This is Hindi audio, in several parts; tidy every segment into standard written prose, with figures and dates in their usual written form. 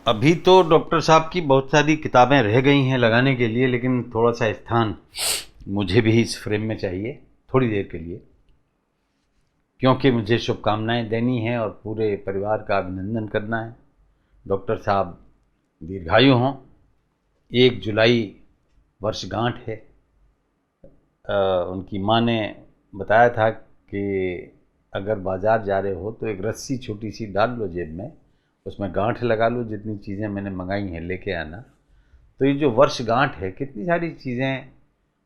अभी तो डॉक्टर साहब की बहुत सारी किताबें रह गई हैं लगाने के लिए, लेकिन थोड़ा सा स्थान मुझे भी इस फ्रेम में चाहिए थोड़ी देर के लिए, क्योंकि मुझे शुभकामनाएं देनी है और पूरे परिवार का अभिनंदन करना है। डॉक्टर साहब दीर्घायु हों। 1 जुलाई वर्षगांठ है। उनकी माँ ने बताया था कि अगर बाज़ार जा रहे हो तो एक रस्सी छोटी सी डाल लो जेब में, उसमें गांठ लगा लो, जितनी चीज़ें मैंने मंगाई हैं लेके आना। तो ये जो वर्षगांठ है, कितनी सारी चीज़ें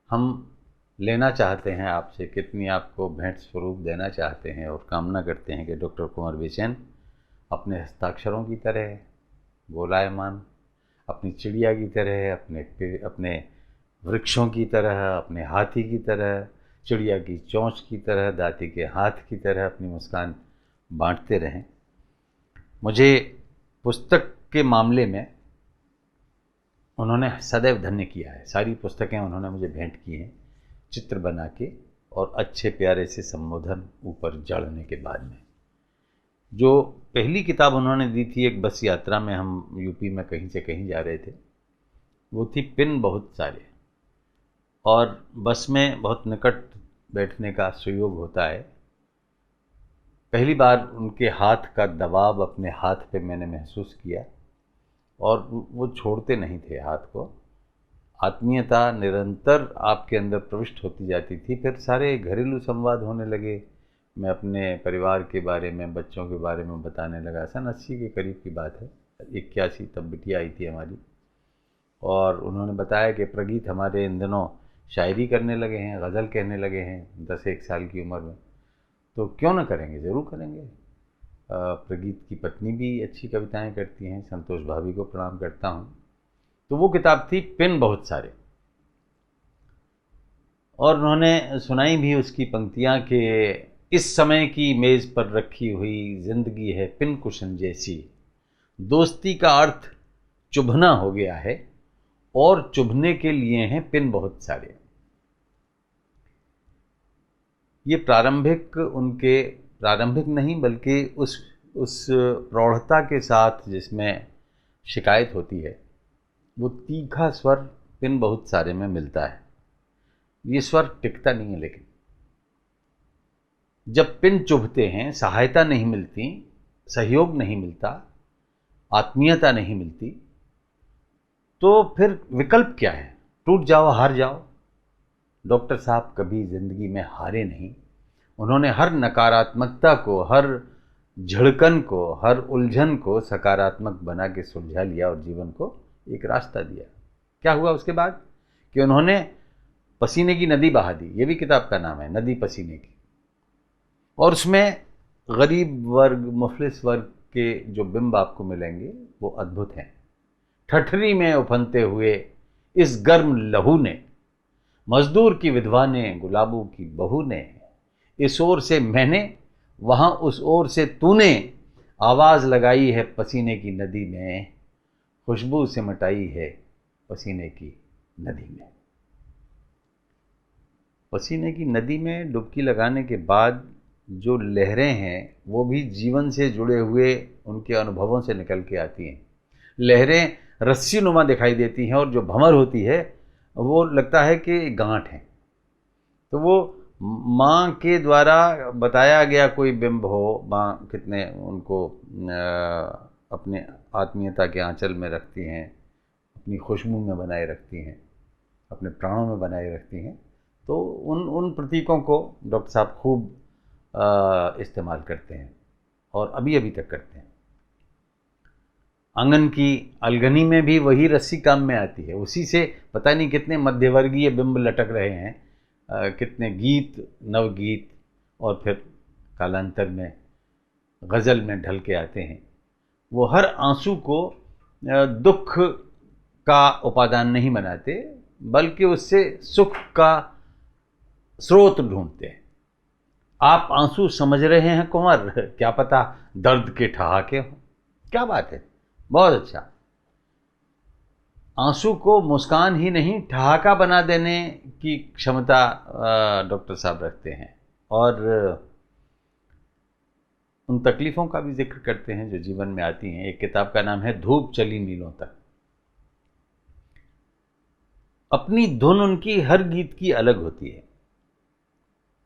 हम लेना चाहते हैं आपसे, कितनी आपको भेंट स्वरूप देना चाहते हैं और कामना करते हैं कि डॉक्टर कुंवर बेचैन अपने हस्ताक्षरों की तरह गोलायमान, अपनी चिड़िया की तरह, अपने वृक्षों की तरह, अपने हाथी की तरह, चिड़िया की चोंच की तरह, दाती के हाथ की तरह अपनी मुस्कान बांटते रहें। मुझे पुस्तक के मामले में उन्होंने सदैव धन्य किया है। सारी पुस्तकें उन्होंने मुझे भेंट की हैं, चित्र बना के और अच्छे प्यारे से संबोधन ऊपर जड़ने के बाद में। जो पहली किताब उन्होंने दी थी, एक बस यात्रा में हम यूपी में कहीं से कहीं जा रहे थे, वो थी पिन बहुत सारे। और बस में बहुत निकट बैठने का सुयोग होता है। पहली बार उनके हाथ का दबाव अपने हाथ पे मैंने महसूस किया और वो छोड़ते नहीं थे हाथ को। आत्मीयता निरंतर आपके अंदर प्रविष्ट होती जाती थी। फिर सारे घरेलू संवाद होने लगे। मैं अपने परिवार के बारे में, बच्चों के बारे में बताने लगा। सन 80 के करीब की बात है, 81, तब बिटिया आई थी हमारी। और उन्होंने बताया कि प्रगीत हमारे इन दिनों शायरी करने लगे हैं, गज़ल कहने लगे हैं 10-1 साल की उम्र में, तो क्यों ना करेंगे, ज़रूर करेंगे। प्रगीत की पत्नी भी अच्छी कविताएं करती हैं, संतोष भाभी को प्रणाम करता हूँ। तो वो किताब थी पिन बहुत सारे, और उन्होंने सुनाई भी उसकी पंक्तियाँ कि इस समय की मेज़ पर रखी हुई जिंदगी है पिन कुशन जैसी, दोस्ती का अर्थ चुभना हो गया है और चुभने के लिए हैं पिन बहुत सारे। ये प्रारंभिक नहीं, बल्कि उस प्रौढ़ता के साथ जिसमें शिकायत होती है, वो तीखा स्वर पिन बहुत सारे में मिलता है। ये स्वर टिकता नहीं है, लेकिन जब पिन चुभते हैं, सहायता नहीं मिलती, सहयोग नहीं मिलता, आत्मीयता नहीं मिलती, तो फिर विकल्प क्या है? टूट जाओ, हार जाओ। डॉक्टर साहब कभी ज़िंदगी में हारे नहीं। उन्होंने हर नकारात्मकता को, हर झिड़कन को, हर उलझन को सकारात्मक बना के सुलझा लिया और जीवन को एक रास्ता दिया। क्या हुआ उसके बाद कि उन्होंने पसीने की नदी बहा दी। ये भी किताब का नाम है, नदी पसीने की। और उसमें गरीब वर्ग, मुफलिस वर्ग के जो बिंब आपको मिलेंगे वो अद्भुत हैं। ठठरी में उफनते हुए इस गर्म लहू ने, मजदूर की विधवा ने, गुलाबों की बहू ने, इस ओर से मैंने, वहां उस ओर से तूने, आवाज लगाई है पसीने की नदी में, खुशबू से मटाई है पसीने की नदी में। पसीने की नदी में डुबकी लगाने के बाद जो लहरें हैं वो भी जीवन से जुड़े हुए उनके अनुभवों से निकल के आती हैं। लहरें रस्सी नुमा दिखाई देती हैं और जो भंवर होती है वो लगता है कि गांठ है। तो वो माँ के द्वारा बताया गया कोई बिंब हो, माँ कितने उनको अपने आत्मीयता के आंचल में रखती हैं, अपनी खुशबू में बनाए रखती हैं, अपने प्राणों में बनाए रखती हैं। तो उन प्रतीकों को डॉक्टर साहब खूब इस्तेमाल करते हैं और अभी तक करते हैं। आंगन की अलगनी में भी वही रस्सी काम में आती है। उसी से पता नहीं कितने मध्यवर्गीय बिंब लटक रहे हैं, कितने गीत, नवगीत और फिर कालांतर में गज़ल में ढल के आते हैं। वो हर आंसू को दुख का उपादान नहीं बनाते, बल्कि उससे सुख का स्रोत ढूंढते हैं। आप आंसू समझ रहे हैं कुंवर, क्या पता दर्द के ठहाके हों। क्या बात है, बहुत अच्छा। आंसू को मुस्कान ही नहीं, ठहाका बना देने की क्षमता डॉक्टर साहब रखते हैं। और उन तकलीफ़ों का भी जिक्र करते हैं जो जीवन में आती हैं। एक किताब का नाम है धूप चली मीलों तक। अपनी धुन उनकी हर गीत की अलग होती है।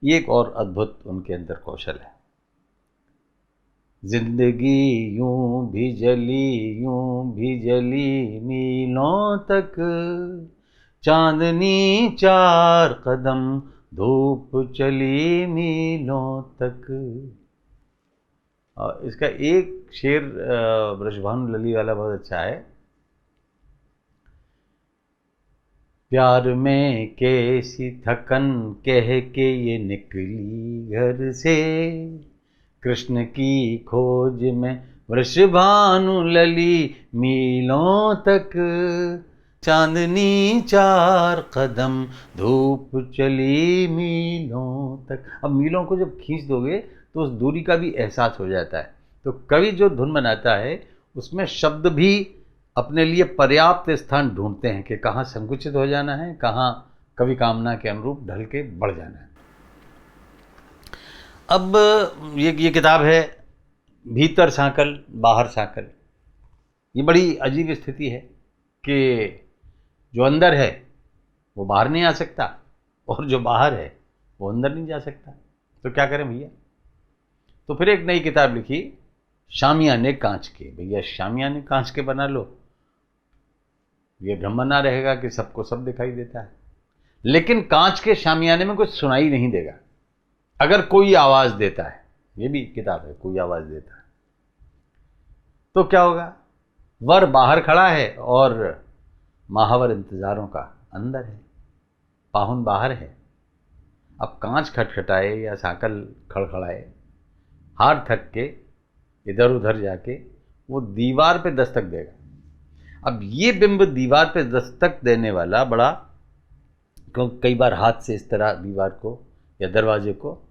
ये एक और अद्भुत उनके अंदर कौशल है। जिंदगी यूं भी जली मीलों तक, चांदनी 4 कदम धूप चली मीलों तक। इसका एक शेर ब्रजभानु लली वाला बहुत अच्छा है। प्यार में कैसी थकन कह के ये निकली घर से, कृष्ण की खोज में वृषभानु लली मीलों तक, चांदनी 4 कदम धूप चली मीलों तक। अब मीलों को जब खींच दोगे तो उस दूरी का भी एहसास हो जाता है। तो कवि जो धुन बनाता है उसमें शब्द भी अपने लिए पर्याप्त स्थान ढूंढते हैं कि कहाँ संकुचित हो जाना है, कहाँ कवि कामना के अनुरूप ढल के बढ़ जाना है। अब ये किताब है भीतर सांकल बाहर सांकल। ये बड़ी अजीब स्थिति है कि जो अंदर है वो बाहर नहीं आ सकता और जो बाहर है वो अंदर नहीं जा सकता। तो क्या करें भैया? तो फिर एक नई किताब लिखी, शामियाने कांच के। भैया शामियाने कांच के बना लो, ये भ्रम बना रहेगा कि सबको सब दिखाई देता है, लेकिन कांच के शामियाने में कुछ सुनाई नहीं देगा अगर कोई आवाज देता है। ये भी किताब है, कोई आवाज देता है तो क्या होगा? वर बाहर खड़ा है और महावर इंतजारों का अंदर है, पाहुन बाहर है। अब कांच खटखटाए या सांकल खड़खड़ाए, हार थक के इधर उधर जाके वो दीवार पे दस्तक देगा। अब ये बिंब दीवार पे दस्तक देने वाला बड़ा, क्योंकि कई बार हाथ से इस तरह दीवार को या दरवाजे को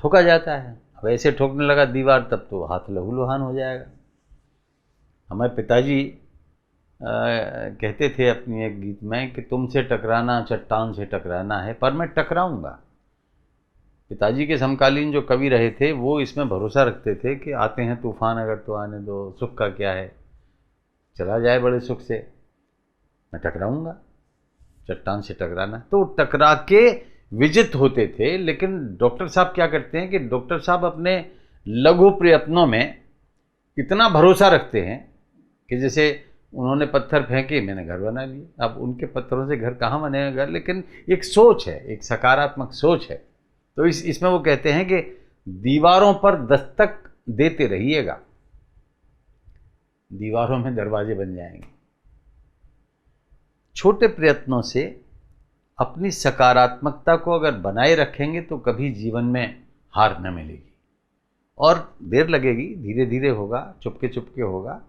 ठोका जाता है। अब ऐसे ठोकने लगा दीवार तब तो हाथ लहूलुहान हो जाएगा। हमारे पिताजी कहते थे अपनी एक गीत में कि तुमसे टकराना चट्टान से टकराना है, पर मैं टकराऊंगा। पिताजी के समकालीन जो कवि रहे थे वो इसमें भरोसा रखते थे कि आते हैं तूफान अगर तो आने दो, सुख का क्या है, चला जाए बड़े सुख से, मैं टकराऊंगा, चट्टान से टकराना। तो टकरा के विजित होते थे। लेकिन डॉक्टर साहब क्या करते हैं कि डॉक्टर साहब अपने लघु प्रयत्नों में इतना भरोसा रखते हैं कि जैसे उन्होंने पत्थर फेंके, मैंने घर बना लिया। अब उनके पत्थरों से घर कहाँ बनेगा घर, लेकिन एक सोच है, एक सकारात्मक सोच है। तो इसमें वो कहते हैं कि दीवारों पर दस्तक देते रहिएगा, दीवारों में दरवाजे बन जाएंगे। छोटे प्रयत्नों से अपनी सकारात्मकता को अगर बनाए रखेंगे तो कभी जीवन में हार न मिलेगी। और देर लगेगी, धीरे धीरे होगा, चुपके चुपके होगा।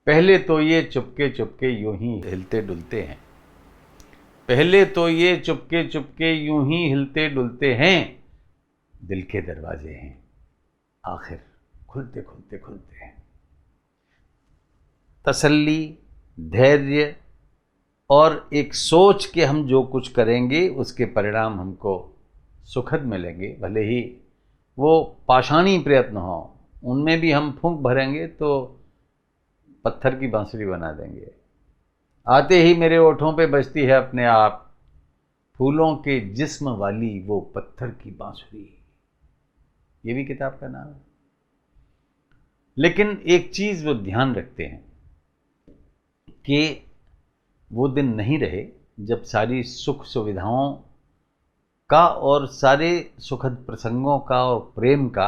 पहले तो ये चुपके चुपके यूं ही हिलते डुलते हैं, पहले तो ये चुपके चुपके यूं ही हिलते डुलते हैं, दिल के दरवाजे हैं आखिर खुलते खुलते खुलते हैं। तसल्ली, धैर्य और एक सोच के हम जो कुछ करेंगे उसके परिणाम हमको सुखद मिलेंगे। भले ही वो पाषाणी प्रयत्न हो, उनमें भी हम फूंक भरेंगे तो पत्थर की बांसुरी बना देंगे। आते ही मेरे ओठों पे बजती है अपने आप, फूलों के जिस्म वाली वो पत्थर की बांसुरी। ये भी किताब का नाम है। लेकिन एक चीज वो ध्यान रखते हैं कि वो दिन नहीं रहे जब सारी सुख सुविधाओं का और सारे सुखद प्रसंगों का और प्रेम का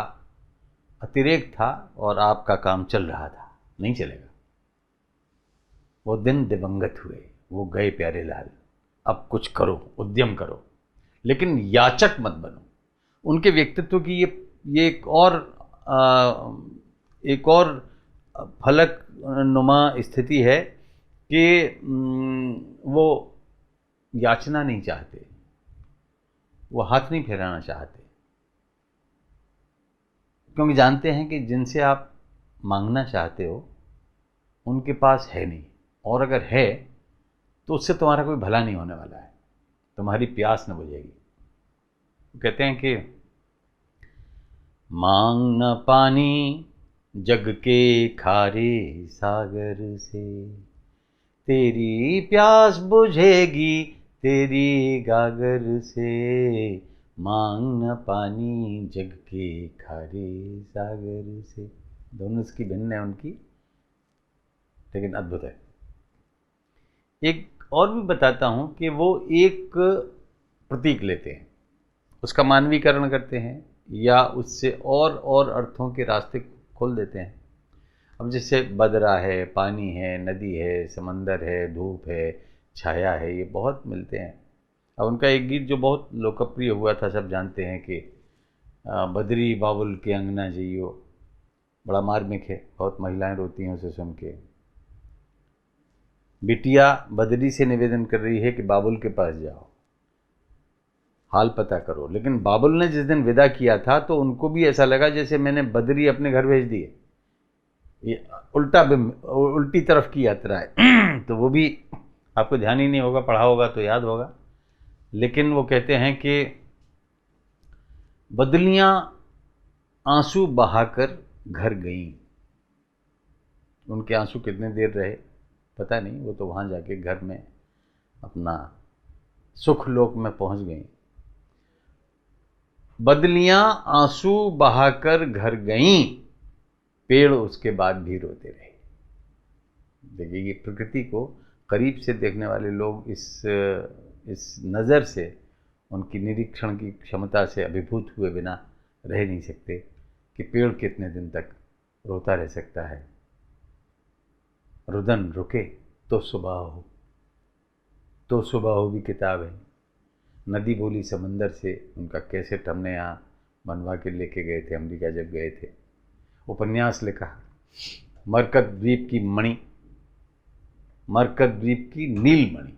अतिरेक था और आपका काम चल रहा था। नहीं चलेगा। वो दिन दिवंगत हुए, वो गए प्यारे लाल। अब कुछ करो, उद्यम करो, लेकिन याचक मत बनो। उनके व्यक्तित्व की ये एक और फलक नुमा स्थिति है कि वो याचना नहीं चाहते, वो हाथ नहीं फैलाना चाहते, क्योंकि जानते हैं कि जिनसे आप मांगना चाहते हो उनके पास है नहीं, और अगर है तो उससे तुम्हारा कोई भला नहीं होने वाला है, तुम्हारी प्यास न बुझेगी। कहते हैं कि मांग न पानी जग के खारे सागर से, तेरी प्यास बुझेगी तेरी गागर से, मांग न पानी जग के खारे सागर से। दोनों इसकी भिन्न है उनकी, लेकिन अद्भुत है। एक और भी बताता हूँ कि वो एक प्रतीक लेते हैं, उसका मानवीकरण करते हैं या उससे और अर्थों के रास्ते खोल देते हैं। अब जैसे बदरा है, पानी है, नदी है, समंदर है, धूप है, छाया है, ये बहुत मिलते हैं। अब उनका एक गीत जो बहुत लोकप्रिय हुआ था, सब जानते हैं कि बदरी बाबुल के अंगना जइयो, बड़ा मार्मिक है, बहुत महिलाएं रोती हैं उसे सुन के। बिटिया बदरी से निवेदन कर रही है कि बाबुल के पास जाओ, हाल पता करो। लेकिन बाबुल ने जिस दिन विदा किया था तो उनको भी ऐसा लगा जैसे मैंने बदरी अपने घर भेज दी है, ये उल्टी तरफ की यात्रा है। तो वो भी आपको ध्यान ही नहीं होगा, पढ़ा होगा तो याद होगा। लेकिन वो कहते हैं कि बदलियां आंसू बहाकर घर गईं। उनके आंसू कितने देर रहे पता नहीं, वो तो वहाँ जाके घर में अपना सुख लोक में पहुँच गईं। बदलियां आंसू बहाकर घर गईं, पेड़ उसके बाद भी रोते रहे। देखिए, ये प्रकृति को करीब से देखने वाले लोग इस नज़र से, उनकी निरीक्षण की क्षमता से अभिभूत हुए बिना रह नहीं सकते कि पेड़ कितने दिन तक रोता रह सकता है। रुदन रुके तो सुबह हो, तो सुबह हो भी किताब है। नदी बोली समंदर से, उनका कैसे हमने यहाँ बनवा के लेके गए थे अमेरिका जब गए थे। उपन्यास लिखा, मरकत द्वीप की मणि, मरकत द्वीप की नीलमणि।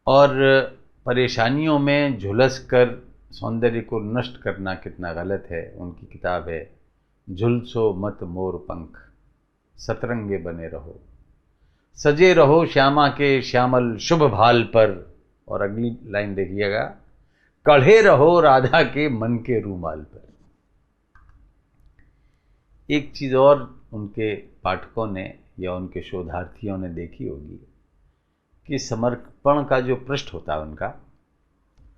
और परेशानियों में झुलस कर सौंदर्य को नष्ट करना कितना गलत है। उनकी किताब है झुलसो मत मोर पंख, सतरंगे बने रहो, सजे रहो श्यामा के श्यामल शुभ भाल पर। और अगली लाइन देखिएगा, कढ़े रहो राधा के मन के रूमाल पर। एक चीज़ और उनके पाठकों ने या उनके शोधार्थियों ने देखी होगी कि समर्पण का जो पृष्ठ होता है उनका,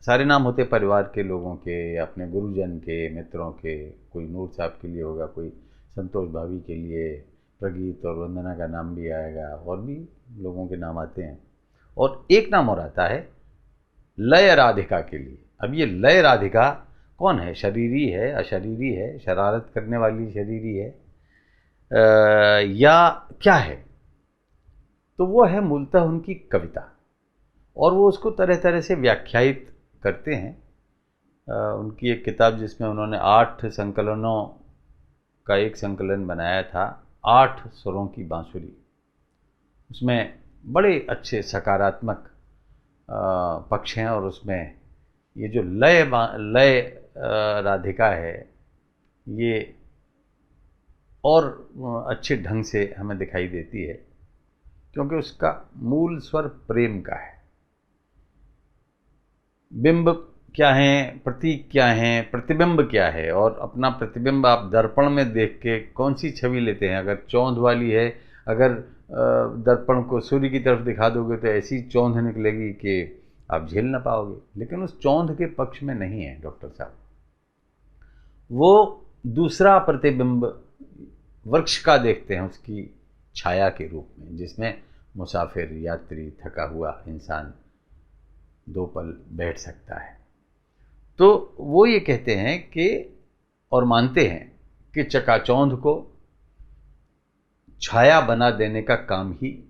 सारे नाम होते परिवार के लोगों के, अपने गुरुजन के, मित्रों के, कोई नूर साहब के लिए होगा, कोई संतोष भाभी के लिए, प्रगीत और वंदना का नाम भी आएगा, और भी लोगों के नाम आते हैं। और एक नाम और आता है लय राधिका के लिए। अब ये लय राधिका कौन है? शरीरी है, अशरीरी है, शरारत करने वाली शरीरी है, या क्या है? तो वो है मूलतः उनकी कविता, और वो उसको तरह तरह से व्याख्यायित करते हैं। उनकी एक किताब जिसमें उन्होंने 8 संकलनों का एक संकलन बनाया था, 8 स्वरों की बांसुरी। उसमें बड़े अच्छे सकारात्मक पक्ष हैं, और उसमें ये जो लय राधिका है, ये और अच्छे ढंग से हमें दिखाई देती है, क्योंकि उसका मूल स्वर प्रेम का है। बिंब क्या है, प्रतीक क्या है, प्रतिबिंब क्या है, और अपना प्रतिबिंब आप दर्पण में देख के कौन सी छवि लेते हैं। अगर चौंध वाली है, अगर दर्पण को सूर्य की तरफ दिखा दोगे तो ऐसी चौंध निकलेगी कि आप झेल ना पाओगे। लेकिन उस चौंध के पक्ष में नहीं है डॉक्टर साहब, वो दूसरा प्रतिबिंब वृक्ष का देखते हैं, उसकी छाया के रूप में, जिसमें मुसाफिर, यात्री, थका हुआ इंसान 2 पल बैठ सकता है। तो वो ये कहते हैं कि, और मानते हैं कि चकाचौंध को छाया बना देने का काम ही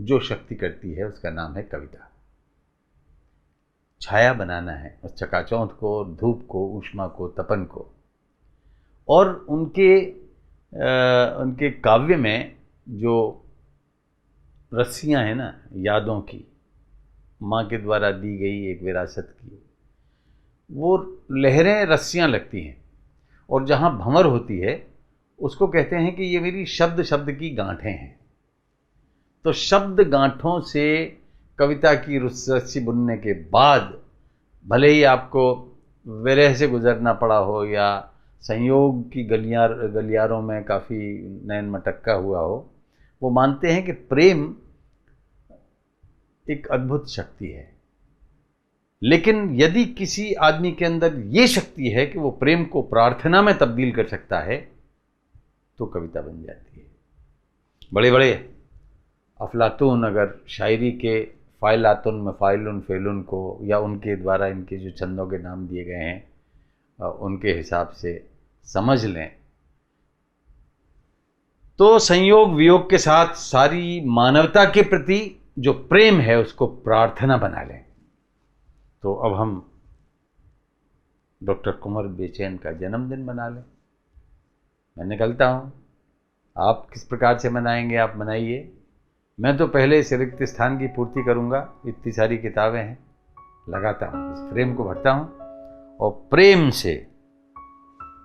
जो शक्ति करती है उसका नाम है कविता। छाया बनाना है उस चकाचौंध को, धूप को, ऊष्मा को, तपन को। और उनके काव्य में जो रस्सियां हैं ना यादों की, माँ के द्वारा दी गई एक विरासत की, वो लहरें रस्सियां लगती हैं, और जहाँ भंवर होती है उसको कहते हैं कि ये मेरी शब्द शब्द की गांठें हैं। तो शब्द गांठों से कविता की रस्सी बुनने के बाद भले ही आपको विरह से गुजरना पड़ा हो या संयोग की गलियारों में काफ़ी नैन मटक्का हुआ हो, वो मानते हैं कि प्रेम एक अद्भुत शक्ति है। लेकिन यदि किसी आदमी के अंदर ये शक्ति है कि वो प्रेम को प्रार्थना में तब्दील कर सकता है, तो कविता बन जाती है। बड़े बड़े अफलातून अगर शायरी के फ़ाइलातुन मफ़ाइलुन फ़ेलुन को या उनके द्वारा इनके जो छंदों के नाम दिए गए हैं उनके हिसाब से समझ लें, तो संयोग वियोग के साथ सारी मानवता के प्रति जो प्रेम है उसको प्रार्थना बना लें। तो अब हम डॉक्टर कुंवर बेचैन का जन्मदिन मना लें। मैं निकलता हूँ, आप किस प्रकार से मनाएंगे आप मनाइए। मैं तो पहले इस रिक्त स्थान की पूर्ति करूँगा। इतनी सारी किताबें हैं, लगाता हूँ, इस फ्रेम को भरता हूँ और प्रेम से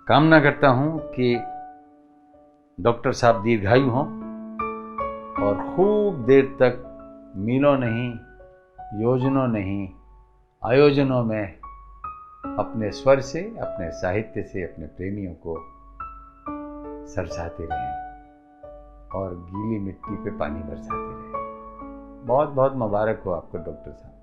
कामना करता हूँ कि डॉक्टर साहब दीर्घायु हों और खूब देर तक मीलों नहीं, योजनों नहीं, आयोजनों में अपने स्वर से, अपने साहित्य से अपने प्रेमियों को सरसाते रहें और गीली मिट्टी पे पानी बरसाते रहें। बहुत बहुत मुबारक हो आपको डॉक्टर साहब।